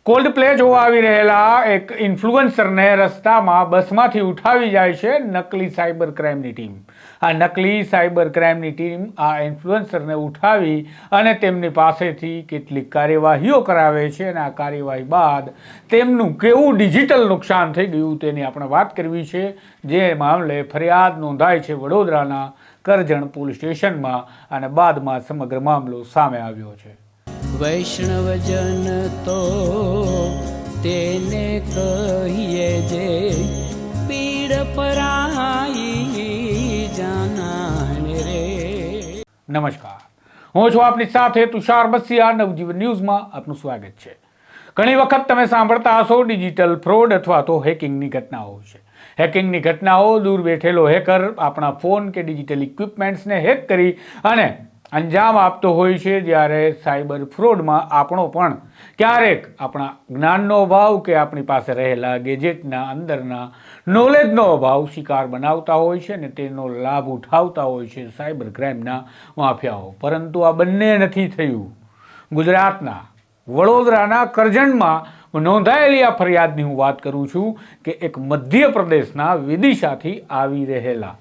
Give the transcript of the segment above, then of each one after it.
Cold play જોવા આવી રહેલા એક ઇન્ફ્લુએન્સરને રસ્તામાં બસમાંથી ઉઠાવી જાય છે નકલી સાયબર ક્રાઇમની ટીમ. આ નકલી સાયબર ક્રાઇમની ટીમ આ ઇન્ફ્લુએન્સરને ઉઠાવી અને તેમની પાસેથી કેટલીક કાર્યવાહીઓ કરાવે છે અને આ કાર્યવાહી બાદ તેમનું કેવું ડિજિટલ નુકસાન થઈ ગયું તેની આપણે વાત કરવી છે. જે મામલે ફરિયાદ નોંધાઈ છે વડોદરાના કરજણ પોલીસ સ્ટેશનમાં અને બાદમાં સમગ્ર મામલો સામે આવ્યો છે. વૈષ્ણવજન તો તેને કહીએ જે પીડ પરાઈ જાનાને રે. નમસ્કાર, હું છું આપની સાથે તુષાર બસિયા. નવજીવન ન્યૂઝમાં આપનું સ્વાગત છે. ઘણી વખત તમે સાંભળતા હશો ડિજિટલ ફ્રોડ અથવા તો હેકિંગની ઘટનાઓ છે. હેકિંગની ઘટનાઓ દૂર બેઠેલો હેકર આપણા ફોન કે ડિજિટલ ઇક્વિપમેન્ટ્સને હેક કરી અને અંજામ આપતો હોય છે. જ્યારે સાયબર ફ્રોડમાં આપણો પણ ક્યારેક આપણા જ્ઞાનનો અભાવ કે આપણી પાસે રહેલા ગેજેટના અંદરના નોલેજનો અભાવ શિકાર બનાવતા હોય છે અને તેનો લાભ ઉઠાવતા હોય છે સાયબર ક્રાઇમના માફિયાઓ. પરંતુ આ બંને નથી થયું. ગુજરાતના વડોદરાના કરજણમાં નોંધાયેલી આ ફરિયાદની હું વાત કરું છું કે એક મધ્યપ્રદેશના વિદિશાથી આવી રહેલા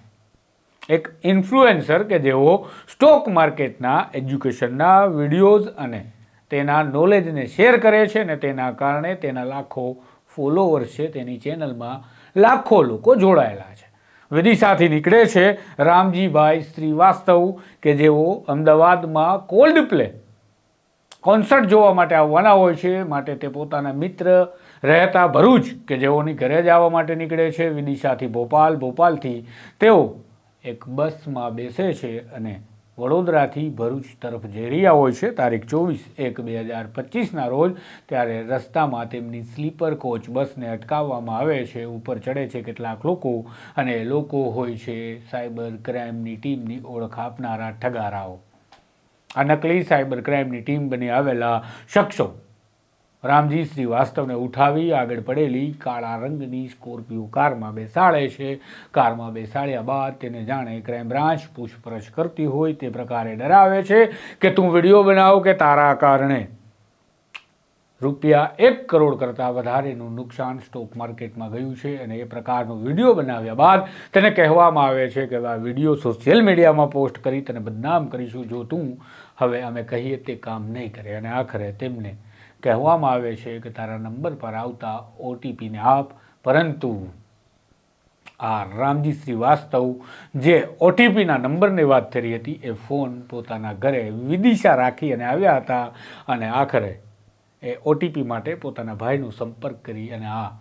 એક ઇન્ફ્લુએન્સર કે જેઓ સ્ટોક માર્કેટના એજ્યુકેશનના વિડીયોઝ અને તેના નોલેજને શેર કરે છે અને તેના કારણે તેના લાખો ફોલોવર્સ છે. તેની ચેનલમાં લાખો લોકો જોડાયેલા છે. વિદિશાથી નીકળે છે રામજીભાઈ શ્રીવાસ્તવ કે જેઓ અમદાવાદમાં કોલ્ડ પ્લે કોન્સર્ટ જોવા માટે આવવાના હોય છે. માટે તે પોતાના મિત્ર રહેતા ભરૂચ કે જેઓની ઘરે જવા માટે નીકળે છે. વિદિશાથી ભોપાલથી તેઓ એક બસમાં બેસે છે અને વડોદરાથી ભરૂચ તરફ જઈ રહ્યા હોય છે. તારીખ 24/1/2025ના રોજ. ત્યારે રસ્તામાં તેમની સ્લીપર કોચ બસને અટકાવવામાં આવે છે. ઉપર ચડે છે કેટલાક લોકો અને એ લોકો હોય છે સાયબર ક્રાઇમની ટીમની ઓળખ આપનારા ઠગારાઓ. આ નકલી સાયબર ક્રાઇમની ટીમ બની આવેલા શખ્સો રામજી શ્રીવાસ્તવને ઉઠાવી આગળ પડેલી કાળા રંગની સ્કોર્પિયો કારમાં બેસાડે છે. કારમાં બેસાડ્યા બાદ તેને જાણે ક્રાઇમ બ્રાન્ચ પૂછપરછ કરતી હોય તે પ્રકારે ડરાવે છે કે તું વિડીયો બનાવ કે તારા કારણે ₹1 કરોડ કરતાં વધારેનું નુકસાન સ્ટોક માર્કેટમાં ગયું છે. અને એ પ્રકારનો વિડીયો બનાવ્યા બાદ તેને કહેવામાં આવે છે કે આ વિડીયો સોશિયલ મીડિયામાં પોસ્ટ કરી તને બદનામ કરીશું જો તું હવે અમે કહીએ તે કામ નહીં કરે. અને આખરે તેમને કહેવામાં આવે છે કે તારા નંબર પર આવતા OTPને આપ. પરંતુ આ રામજી શ્રીવાસ્તવ જે OTPના નંબરની વાત કરી હતી એ ફોન પોતાના ઘરે વિદિશા રાખી અને આવ્યા હતા અને આખરે એ OTP માટે પોતાના ભાઈનો સંપર્ક કરી અને આ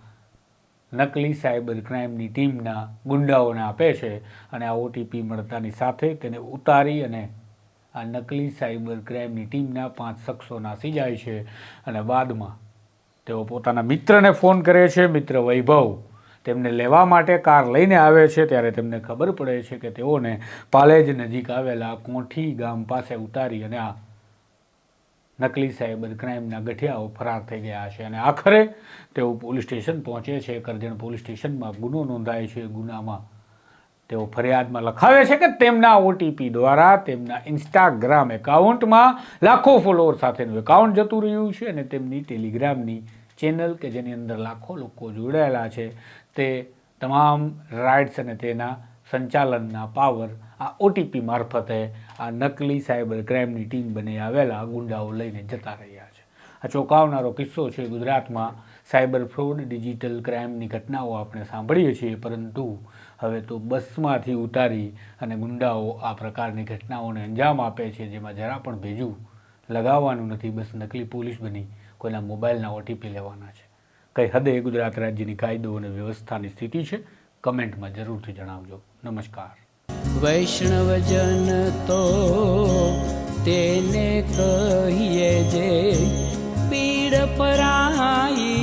નકલી સાયબર ક્રાઇમની ટીમના ગુંડાઓને આપે છે. અને આ OTP મળતાની સાથે તેને ઉતારી અને આ નકલી સાયબર ક્રાઇમની ટીમના 5 શખ્સો નાસી જાય છે. અને બાદમાં તેઓ પોતાના મિત્રને ફોન કરે છે. મિત્ર વૈભવ તેમને લેવા માટે કાર લઈને આવે છે. ત્યારે તેમને ખબર પડે છે કે તેઓને પાલેજ નજીક આવેલા કોઠી ગામ પાસે ઉતારી અને આ નકલી સાયબર ક્રાઇમના ગઠિયાઓ ફરાર થઈ ગયા છે. અને આખરે તેઓ પોલીસ સ્ટેશન પહોંચે છે. કરજણ પોલીસ સ્ટેશનમાં ગુનો નોંધાય છે. ગુનામાં તેઓ ફરિયાદમાં લખાવે છે કે તેમના OTP દ્વારા તેમના ઇન્સ્ટાગ્રામ એકાઉન્ટમાં લાખો ફોલોવર સાથેનું એકાઉન્ટ જતું રહ્યું છે અને તેમની ટેલિગ્રામની ચેનલ કે જેની અંદર લાખો લોકો જોડાયેલા છે તે તમામ રાઇટ્સ અને તેના સંચાલનના પાવર આ OTP મારફતે આ નકલી સાયબર ક્રાઇમની ટીમ બની આવેલા ગુંડાઓ લઈને જતા રહ્યા છે. આ ચોંકાવનારો કિસ્સો છે. ગુજરાતમાં સાયબર ફ્રોડ ડિજિટલ ક્રાઇમની ઘટનાઓ આપણે સાંભળીએ છીએ, પરંતુ હવે તો બસમાંથી ઉતારી અને ગુંડાઓ આ પ્રકારની ઘટનાઓને અંજામ આપે છે જેમાં જરા પણ ભેજું લગાવવાનું નથી. બસ નકલી પોલીસ બની કોઈના મોબાઈલના OTP લેવાના છે. કઈ હદે ગુજરાત રાજ્યની કાયદો અને વ્યવસ્થાની સ્થિતિ છે? કમેન્ટમાં જરૂરથી જણાવજો. નમસ્કાર. વૈષ્ણવજન તો તેને કહીએ જે પીડ પરાઈ